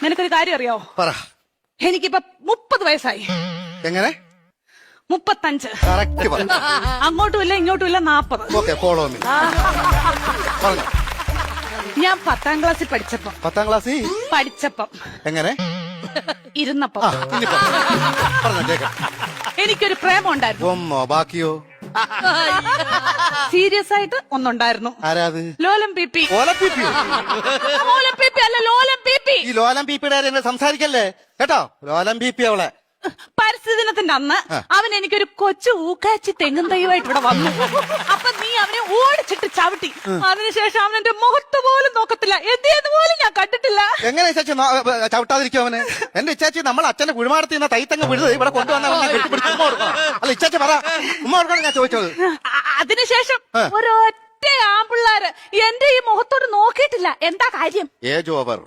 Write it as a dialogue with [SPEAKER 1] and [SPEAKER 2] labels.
[SPEAKER 1] നിനക്കൊരു കാര്യം അറിയോ?
[SPEAKER 2] പറ.
[SPEAKER 1] എനിക്കിപ്പോ 30 വയസ്സായി.
[SPEAKER 2] എങ്ങനെ?
[SPEAKER 1] 35.
[SPEAKER 2] കറക്റ്റ് പറ.
[SPEAKER 1] അങ്ങോട്ടും ഇല്ല ഇങ്ങോട്ടും ഇല്ല 40.
[SPEAKER 2] Okay, follow me. പറഞ്ഞു.
[SPEAKER 1] ഞാൻ 10ാം ക്ലാസ്സിൽ പഠിച്ചപ്പം
[SPEAKER 2] 10ാം ക്ലാസ്സിൽ
[SPEAKER 1] എങ്ങനെ ഇരുന്നപ്പം
[SPEAKER 2] പറഞ്ഞു കേൾക്കാം.
[SPEAKER 1] എനിക്കൊരു പ്രേമം ഉണ്ടായിരുന്നു.
[SPEAKER 2] ഒന്നോ ബാക്കിയോ?
[SPEAKER 1] സീരിയസ് ആയിട്ട് ഒന്നുണ്ടായിരുന്നു.
[SPEAKER 2] ആരാത്?
[SPEAKER 1] ലോലം പി.
[SPEAKER 2] ഓലപ്പിപ്പിയോ?
[SPEAKER 1] ലോലം പി അല്ല, ലോലം പി.
[SPEAKER 2] ഈ ലോലം പീപ്പിയുടെ സംസാരിക്കല്ലേ കേട്ടോ. ലോലം പീപ്പി അവളെ.
[SPEAKER 1] പരിസ്ഥിതി ദിനത്തിന്റെ അന്ന് അവൻ എനിക്കൊരു കൊച്ചു ഊക്കാച്ചി തെങ്ങും തൈയുമായിട്ട് ഇവിടെ വന്നു. അപ്പൊ നീ അവനെ ഓടിച്ചിട്ട് ചവിട്ടി. അതിനുശേഷം അവൻ എന്റെ മുഖത്ത് പോലും നോക്കത്തില്ല. എന്ത് പോലും ഞാൻ കണ്ടിട്ടില്ല.
[SPEAKER 2] എങ്ങനെ ഇച്ചാച്ചി ചവിട്ടാതിരിക്കും അവന്? എന്റെ ഇച്ചാച്ചി നമ്മൾ അച്ഛന്റെ കുഴിമാടത്തിൽ നിന്ന് തൈത്തങ്ങ് വിടുത് ഇവിടെ കൊണ്ടുവന്ന കെട്ടിപ്പിടിച്ച് ഉമ്മ കൊടുക്കണം. അല്ല ഇച്ചാച്ചി പറ, ഉമ്മ കൊടുക്കണം ഞാൻ ചോദിച്ചത്.
[SPEAKER 1] അതിനുശേഷം ഒരൊറ്റ ആമ്പിള്ളാര് എന്റെ ഈ മുഖത്തോട്ട് നോക്കിയിട്ടില്ല. എന്താ കാര്യം?
[SPEAKER 2] Age over.